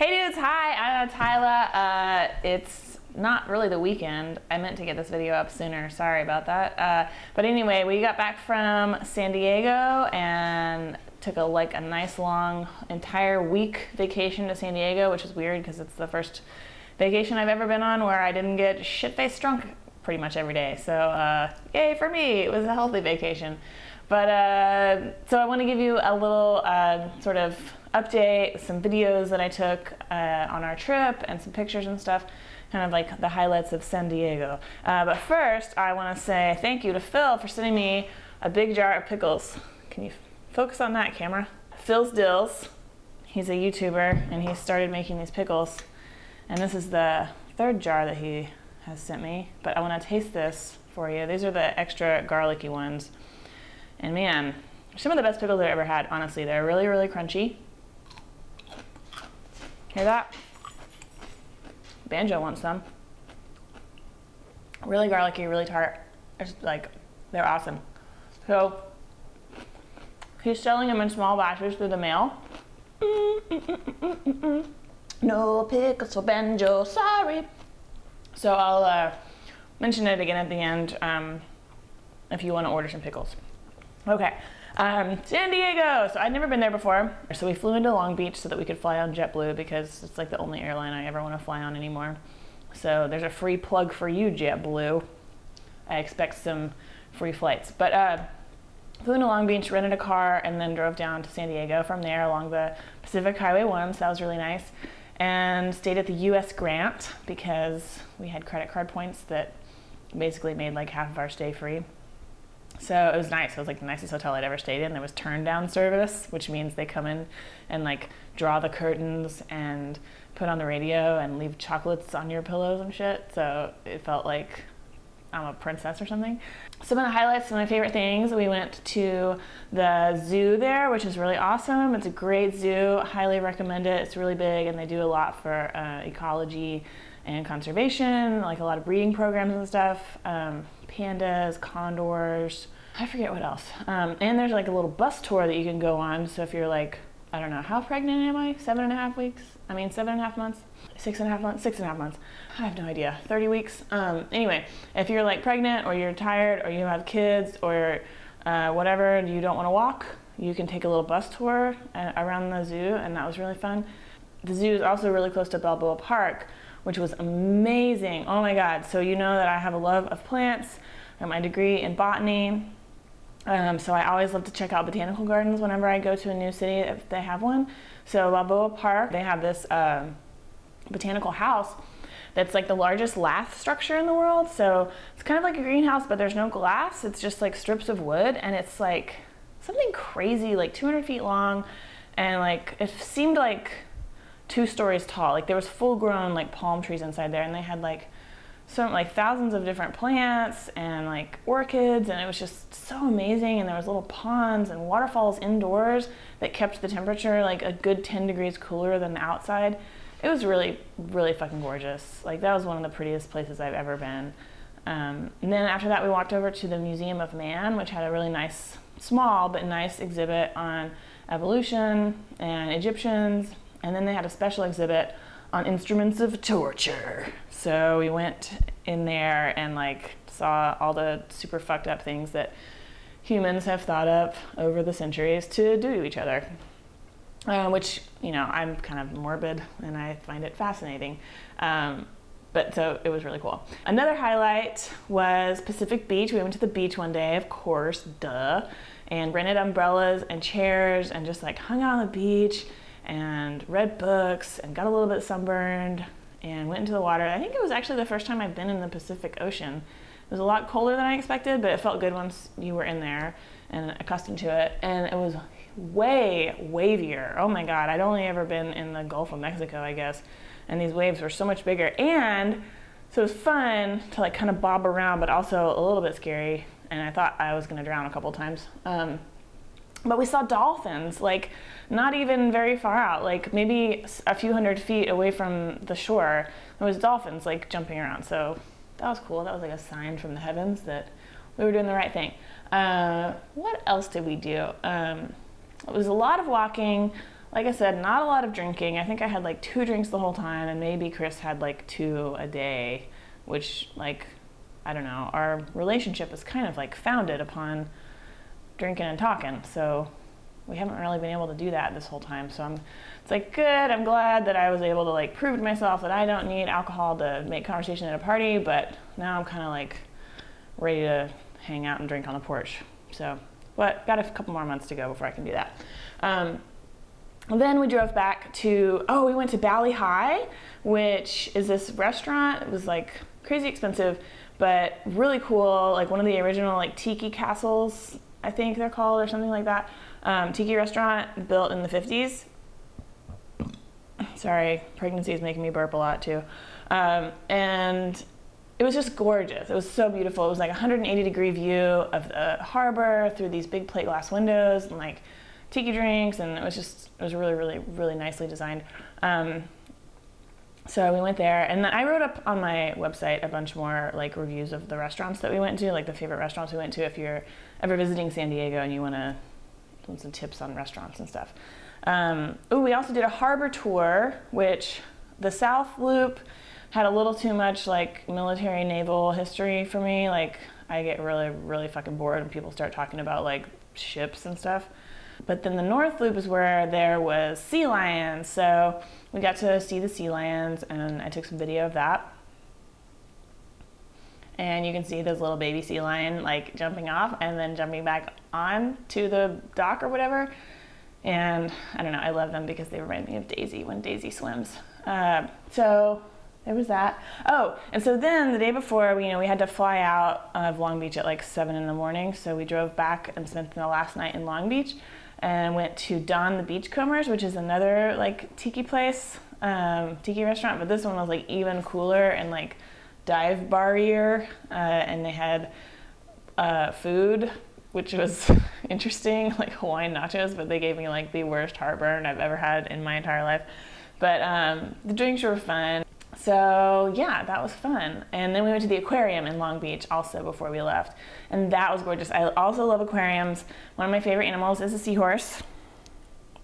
Hey dudes, hi, I'm Tyla. It's not really the weekend. I meant to get this video up sooner, sorry about that. But anyway, we got back from San Diego and took a nice long entire week vacation to San Diego, which is weird because it's the first vacation I've ever been on where I didn't get shit-faced drunk pretty much every day. So yay for me, it was a healthy vacation. But so I want to give you a little sort of update, some videos that I took on our trip and some pictures and stuff, kind of like the highlights of San Diego. But first, I want to say thank you to Phil for sending me a big jar of pickles. Can you focus on that, camera? Phil's Dills. He's a YouTuber and he started making these pickles. And this is the third jar that he has sent me. But I want to taste this for you. These are the extra garlicky ones. And man, some of the best pickles I've ever had, honestly. They're really, really crunchy. Hear that? Banjo wants some. Really garlicky, really tart. It's like, they're awesome. So, he's selling them in small batches through the mail. No pickles for banjo, sorry. So I'll mention it again at the end if you want to order some pickles. Okay, San Diego. So I'd never been there before. So we flew into Long Beach so that we could fly on JetBlue because it's like the only airline I ever want to fly on anymore. So there's a free plug for you, JetBlue. I expect some free flights. But flew into Long Beach, rented a car, and then drove down to San Diego from there along the Pacific Highway 1, so that was really nice. And stayed at the US Grant because we had credit card points that basically made like half of our stay free. So it was nice. It was like the nicest hotel I'd ever stayed in. There was turn down service, which means they come in and like draw the curtains and put on the radio and leave chocolates on your pillows and shit. So it felt like I'm a princess or something. Some of the highlights, some of my favorite things, we went to the zoo there, which is really awesome. It's a great zoo, highly recommend it. It's really big and they do a lot for ecology and conservation, like a lot of breeding programs and stuff. Pandas, condors, I forget what else. And there's like a little bus tour that you can go on. So if you're like, I don't know, how pregnant am I? 7.5 weeks? I mean, 7.5 months? 6.5 months? 6.5 months. I have no idea. 30 weeks? Anyway, if you're like pregnant or you're tired or you have kids or whatever, and you don't want to walk, you can take a little bus tour around the zoo, and that was really fun. The zoo is also really close to Balboa Park, which was amazing. Oh my God. So you know that I have a love of plants. I got my degree in botany. So I always love to check out botanical gardens whenever I go to a new city if they have one. So Balboa Park, they have this botanical house that's like the largest lath structure in the world. So it's kind of like a greenhouse, but there's no glass. It's just like strips of wood, and it's like something crazy, like 200 feet long, and like it seemed like 2 stories tall. Like there was full-grown like palm trees inside there, and they had like thousands of different plants and like orchids, and it was just so amazing. And there was little ponds and waterfalls indoors that kept the temperature like a good 10 degrees cooler than the outside. It was really, really fucking gorgeous. Like that was one of the prettiest places I've ever been. And then after that, we walked over to the Museum of Man, which had a really nice, small but nice exhibit on evolution and Egyptians. And then they had a special exhibit on instruments of torture. So we went in there and like saw all the super fucked up things that humans have thought up over the centuries to do to each other. Which, you know, I'm kind of morbid and I find it fascinating. But so it was really cool. Another highlight was Pacific Beach. We went to the beach one day, of course, duh, and rented umbrellas and chairs and just like hung out on the beach and read books and got a little bit sunburned and went into the water. I think it was actually the first time I've been in the Pacific Ocean. It was a lot colder than I expected, but it felt good once you were in there and accustomed to it. And it was way wavier. Oh my God, I'd only ever been in the Gulf of Mexico, I guess. And these waves were so much bigger. And so it was fun to like kind of bob around, but also a little bit scary. And I thought I was gonna drown a couple times. But we saw dolphins, like not even very far out, like maybe a few hundred feet away from the shore. There was dolphins like jumping around. So that was cool. That was like a sign from the heavens that we were doing the right thing. What else did we do? It was a lot of walking, like I said, not a lot of drinking. I think I had like 2 drinks the whole time, and maybe Chris had like 2 a day, which, like, I don't know, our relationship is kind of like founded upon drinking and talking, so we haven't really been able to do that this whole time. So it's like, good, I'm glad that I was able to like prove to myself that I don't need alcohol to make conversation at a party, but now I'm kind of like ready to hang out and drink on the porch. So, but got a couple more months to go before I can do that. Then we drove back to, we went to Bali High, which is this restaurant. It was like crazy expensive, but really cool, like one of the original like tiki castles, I think they're called, or something like that. Tiki restaurant built in the 50s. Sorry, pregnancy is making me burp a lot too. And it was just gorgeous. It was so beautiful. It was like a 180-degree view of the harbor through these big plate glass windows, and like tiki drinks, and it was really, really, really nicely designed. So we went there, and then I wrote up on my website a bunch more like reviews of the restaurants that we went to, like the favorite restaurants we went to if you're ever visiting San Diego and you want some tips on restaurants and stuff. We also did a harbor tour, which the South Loop had a little too much like military naval history for me. Like, I get really, really fucking bored when people start talking about like ships and stuff. But then the North Loop is where there was sea lions, so we got to see the sea lions, and I took some video of that. And you can see this little baby sea lion like jumping off and then jumping back on to the dock or whatever. And I don't know, I love them because they remind me of Daisy when Daisy swims. So there was that. And so then the day before, we had to fly out of Long Beach at like 7 in the morning. So we drove back and spent the last night in Long Beach and went to Don the Beachcombers, which is another like tiki place, tiki restaurant. But this one was like even cooler and like dive bar-ier, and they had food, which was interesting, like Hawaiian nachos, but they gave me like the worst heartburn I've ever had in my entire life. But the drinks were fun. So yeah, that was fun. And then we went to the aquarium in Long Beach also before we left. And that was gorgeous. I also love aquariums. One of my favorite animals is a seahorse.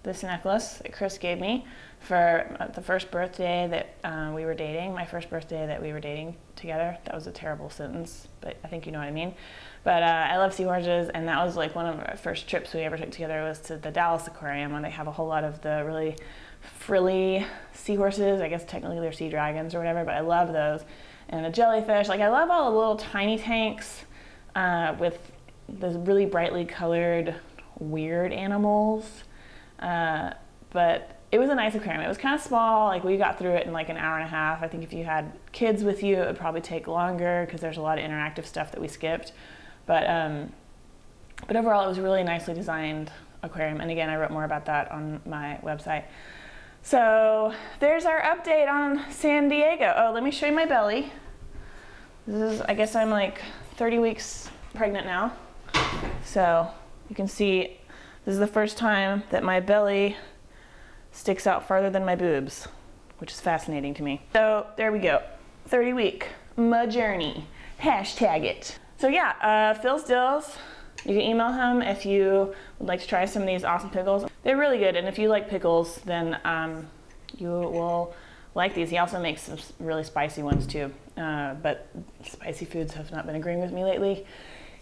This necklace that Chris gave me for the first birthday that we were dating, my first birthday that we were dating together. That was a terrible sentence, but I think you know what I mean. But I love seahorses, and that was like one of our first trips we ever took together was to the Dallas Aquarium, where they have a whole lot of the really frilly seahorses. I guess technically they're sea dragons or whatever, but I love those. And the jellyfish, like I love all the little tiny tanks with the really brightly colored weird animals. But it was a nice aquarium. It was kind of small. Like we got through it in like an hour and a half. I think if you had kids with you, it would probably take longer because there's a lot of interactive stuff that we skipped. But overall, it was a really nicely designed aquarium. And again, I wrote more about that on my website. So there's our update on San Diego. Oh, let me show you my belly. This is, I guess I'm like 30 weeks pregnant now. So you can see this is the first time that my belly sticks out farther than my boobs, which is fascinating to me. So there we go, 30 week, my journey, hashtag it. So yeah, Phil's Dills, you can email him if you would like to try some of these awesome pickles. They're really good, and if you like pickles, then you will like these. He also makes some really spicy ones too, but spicy foods have not been agreeing with me lately.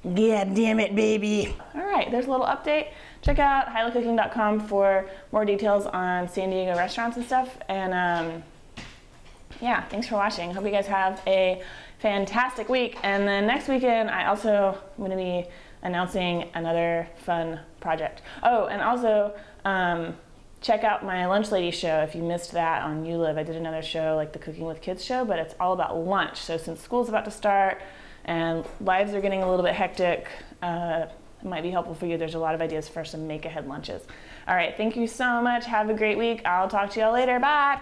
God damn it, baby. All right, there's a little update. Check out HiLaCooking.com for more details on San Diego restaurants and stuff. And yeah, thanks for watching. Hope you guys have a fantastic week. And then next weekend, I also am gonna be announcing another fun project. Oh, and also check out my Lunch Lady show if you missed that on YouLive. I did another show like the Cooking with Kids show, but it's all about lunch. So since school's about to start and lives are getting a little bit hectic, it might be helpful for you. There's a lot of ideas for some make-ahead lunches. All right, thank you so much. Have a great week. I'll talk to y'all later. Bye.